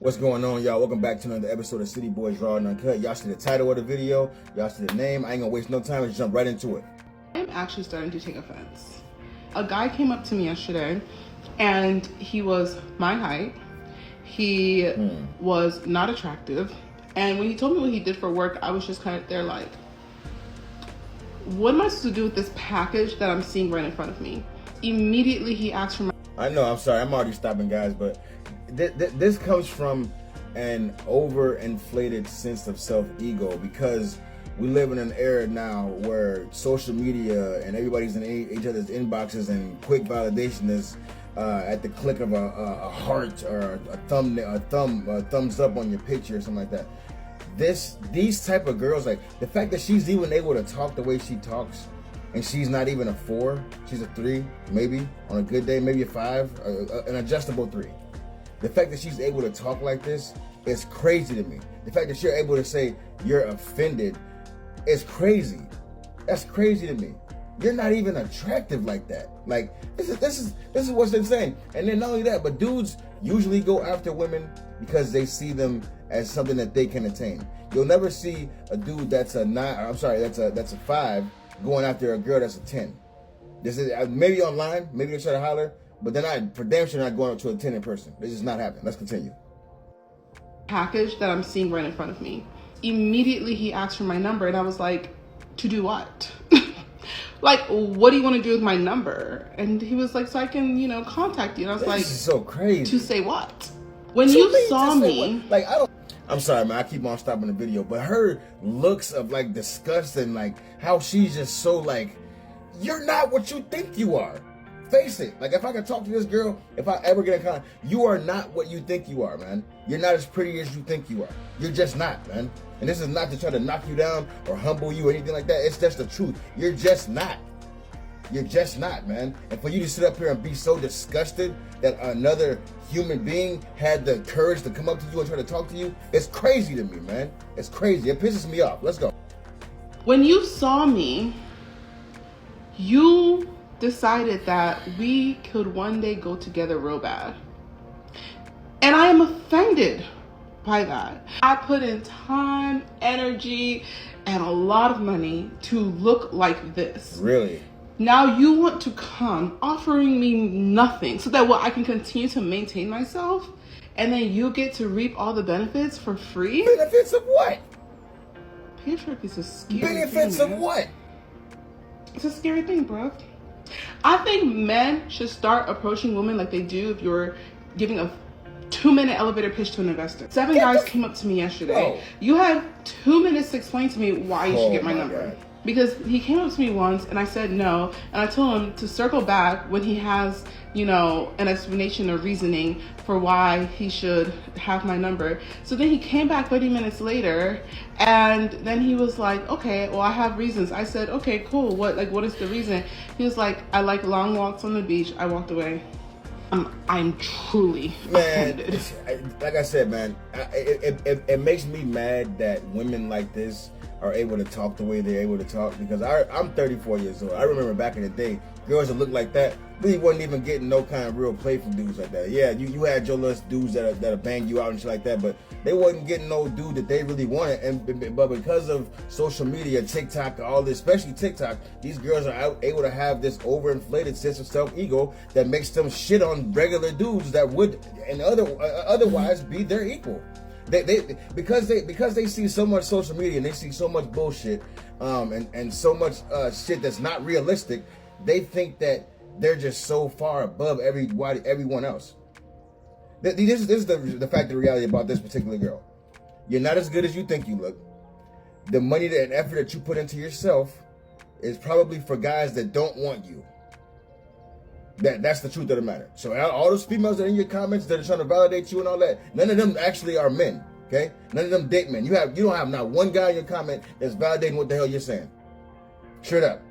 What's going on, y'all? Welcome back to another episode of City Boys Raw and Uncut. Y'all see the title of the video. Y'all see the name. I ain't gonna waste no time. Let's jump right into it. I'm actually starting to take offense. A guy came up to me yesterday and he was my height. He was not attractive. And when he told me what he did for work, I was just kind of there like, what am I supposed to do with this package that I'm seeing right in front of me? Immediately he asked for my... I know, I'm sorry. I'm already stopping, guys, but this comes from an overinflated sense of self-ego because we live in an era now where social media and everybody's in each other's inboxes and quick validation is at the click of a heart or a thumbs up on your picture or something like that. These type of girls, like the fact that she's even able to talk the way she talks, and she's not even a 4, she's a 3, maybe on a good day, maybe a 5, an adjustable 3. The fact that she's able to talk like this is crazy to me. The fact that you're able to say you're offended is crazy. That's crazy to me. You're not even attractive like that. Like this is what's insane. And then not only that, but dudes usually go after women because they see them as something that they can attain. You'll never see a dude that's a 9. I'm sorry, that's a 5 going after a girl that's a 10. This is maybe online, maybe they try to holler. But they're not, for damn sure, not going up to a 10 in person. This is not happening. Let's continue. Package that I'm seeing right in front of me. Immediately he asked for my number and I was like, to do what? Like, what do you want to do with my number? And he was like, so I can, contact you. And I was like, this is so crazy. To say what? When you saw me. Like, I'm sorry, man. I keep on stopping the video. But her looks of like disgust and like how she's just so like, you're not what you think you are. Face it. Like, if I could talk to this girl, if I ever get in contact, you are not what you think you are, man. You're not as pretty as you think you are. You're just not, man. And this is not to try to knock you down or humble you or anything like that. It's just the truth. You're just not. You're just not, man. And for you to sit up here and be so disgusted that another human being had the courage to come up to you and try to talk to you, it's crazy to me, man. It's crazy. It pisses me off. Let's go. When you saw me, you decided that we could one day go together real bad. And I am offended by that. I put in time, energy, and a lot of money to look like this. Really? Now you want to come offering me nothing so that I can continue to maintain myself, and then you get to reap all the benefits for free? Benefits of what? Patriarchy is a scary benefits thing, of man. what? It's a scary thing, bro. I think men should start approaching women like they do if you're giving a 2-minute elevator pitch to an investor. 7 guys came up to me yesterday. You had 2 minutes to explain to me why you should get my number. God. Because he came up to me once and I said no, and I told him to circle back when he has, an explanation or reasoning for why he should have my number. So then he came back 30 minutes later, and then he was like, okay, well, I have reasons. I said, okay, cool. What is the reason? He was like, I like long walks on the beach. I walked away. I'm truly offended. Like I said, man, it makes me mad that women like this are able to talk the way they're able to talk, because I'm 34 years old. I remember back in the day, girls that looked like that really wasn't even getting no kind of real play from dudes like that. Yeah, you had your little dudes that'll bang you out and shit like that, but they wasn't getting no dude that they really wanted. But because of social media, TikTok, all this, especially TikTok, these girls are able to have this overinflated sense of self-ego that makes them shit on regular dudes that would and otherwise be their equal. Because they see so much social media and they see so much bullshit and so much shit that's not realistic, they think that they're just so far above everyone else. This is the fact of the reality about this particular girl. You're not as good as you think you look. The money and effort that you put into yourself is probably for guys that don't want you. That's the truth of the matter. So all those females that are in your comments that are trying to validate you and all that, none of them actually are men. Okay? None of them date men. You don't have not one guy in your comment that's validating what the hell you're saying. Straight up.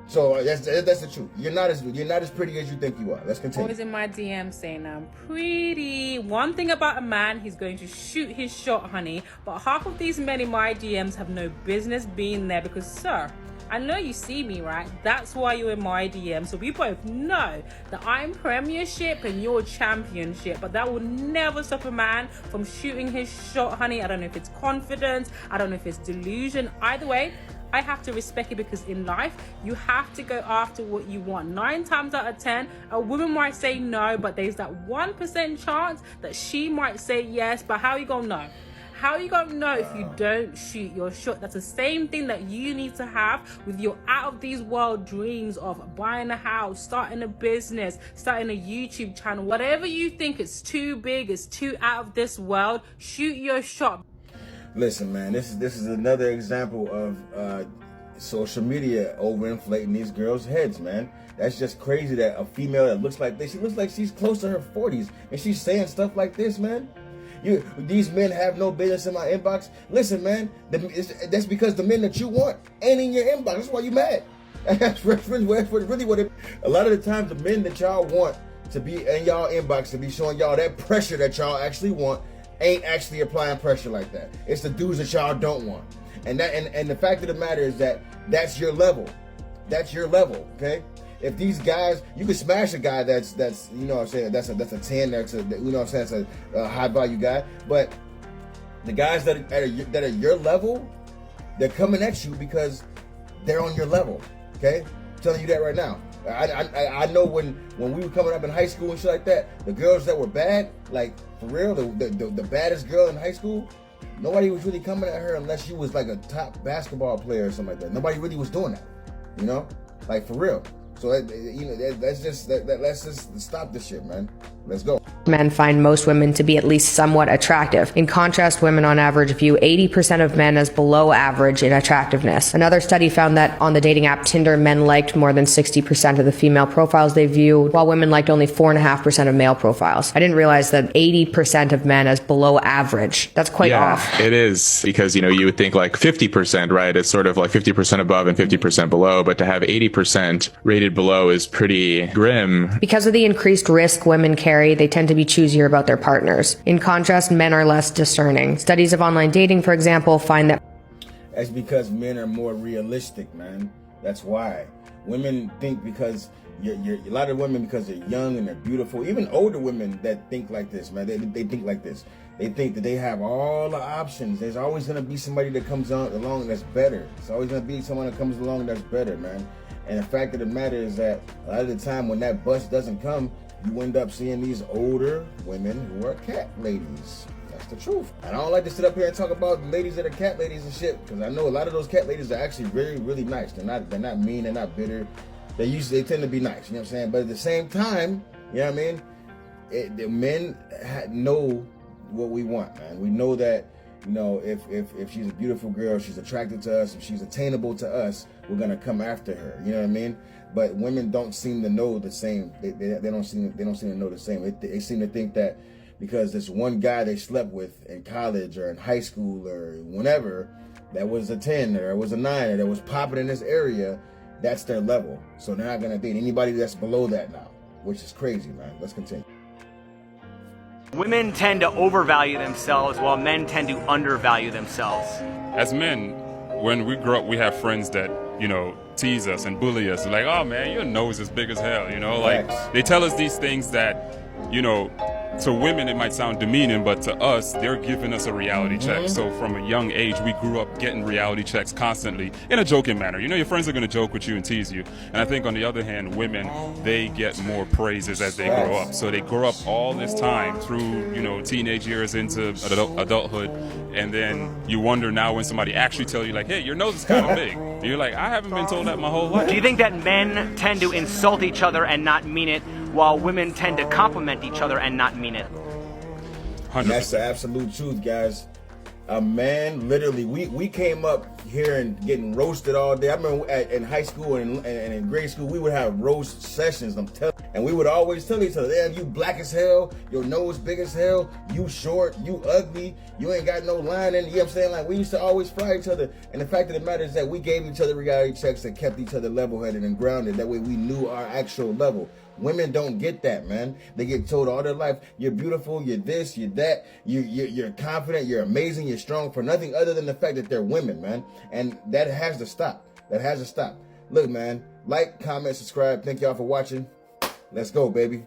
So that's the truth. You're not as pretty as you think you are. Let's continue. Always in my DM saying I'm pretty. One thing about a man, he's going to shoot his shot, honey. But half of these men in my DMs have no business being there because, sir, I know you see me, right? That's why you're in my DM. So we both know that I'm premiership and you're championship. But that will never stop a man from shooting his shot, honey. I don't know if it's confidence. I don't know if it's delusion. Either way, I have to respect it, because in life, you have to go after what you want. 9 times out of 10, a woman might say no, but there's that 1% chance that she might say yes. But how are you gonna know? How are you gonna know if you don't shoot your shot? That's the same thing that you need to have with your out of these world dreams of buying a house, starting a business, starting a YouTube channel. Whatever you think is too big, is too out of this world, shoot your shot. Listen, man, this is another example of social media overinflating these girls' heads, man. That's just crazy that a female that looks like this, she looks like she's close to her 40s, and she's saying stuff like this, man. These men have no business in my inbox. Listen, man, that's because the men that you want ain't in your inbox. That's why you mad. That's really what it. A lot of the times, the men that y'all want to be in y'all inbox, to be showing y'all that pressure that y'all actually want, ain't actually applying pressure like that. It's the dudes that y'all don't want. And the fact of the matter is that that's your level. That's your level, okay? If these guys, you can smash a guy that's you know what I'm saying, that's a 10, that's a, you know what I'm saying, that's a high value guy. But the guys that are your level, they're coming at you because they're on your level, okay? I'm telling you that right now. I know when we were coming up in high school and shit like that, the girls that were bad, like for real, the baddest girl in high school, nobody was really coming at her unless she was like a top basketball player or something like that. Nobody really was doing that, you know, like for real. So let's just stop this shit, man. Let's go. Men find most women to be at least somewhat attractive. In contrast, women on average view 80% of men as below average in attractiveness. Another study found that on the dating app Tinder, men liked more than 60% of the female profiles they viewed, while women liked only 4.5% of male profiles. I didn't realize that 80% of men as below average. That's quite off. It is, because, you would think like 50%, right? It's sort of like 50% above and 50% below, but to have 80% rated below is pretty grim. Because of the increased risk women carry, they tend to be choosier about their partners. In contrast, men are less discerning. Studies of online dating, for example, find that that's because men are more realistic, man. That's why. Women think because a lot of women, because they're young and they're beautiful, even older women that think like this, man, they think like this. They think that they have all the options. There's always going to be somebody that comes along that's better. There's always going to be someone that comes along that's better, man. And the fact of the matter is that a lot of the time when that bus doesn't come, you end up seeing these older women who are cat ladies. That's the truth. I don't like to sit up here and talk about ladies that are cat ladies and shit, because I know a lot of those cat ladies are actually really, really nice. They're not mean, they're not bitter. They tend to be nice, you know what I'm saying? But at the same time, you know what I mean? The men know what we want, man. We know that, if she's a beautiful girl, she's attracted to us, if she's attainable to us, we're gonna come after her. You know what I mean? But women don't seem to know the same. They don't seem to know the same. They seem to think that because this one guy they slept with in college or in high school or whenever, that was a 10 or was a 9 or that was popping in this area, that's their level. So they're not gonna date anybody that's below that now, which is crazy, man. Let's continue. Women tend to overvalue themselves while men tend to undervalue themselves. As men, when we grow up, we have friends that, tease us and bully us. Like, oh man, your nose is big as hell, like they tell us these things that, to women it might sound demeaning, but to us, they're giving us a reality check. So from a young age, we grew up getting reality checks constantly in a joking manner. Your friends are going to joke with you and tease you. And I think on the other hand, women, they get more praises as they grow up. So they grow up all this time through, teenage years into adulthood. And then you wonder now when somebody actually tell you like, hey, your nose is kind of big. And you're like, I haven't been told that my whole life. Do you think that men tend to insult each other and not mean it, while women tend to compliment each other and not mean it? 100%. That's the absolute truth, guys. A man, literally, we came up here and getting roasted all day. I remember in high school and in grade school, we would have roast sessions. And we would always tell each other, damn, you black as hell, your nose big as hell, you short, you ugly, you ain't got no line in it. You know what I'm saying? Like, we used to always fry each other. And the fact of the matter is that we gave each other reality checks that kept each other level-headed and grounded. That way we knew our actual level. Women don't get that, man. They get told all their life, you're beautiful, you're this, you're that, you're confident, you're amazing, you're strong, for nothing other than the fact that they're women, man. And that has to stop. That has to stop. Look, man, like, comment, subscribe. Thank y'all for watching. Let's go, baby.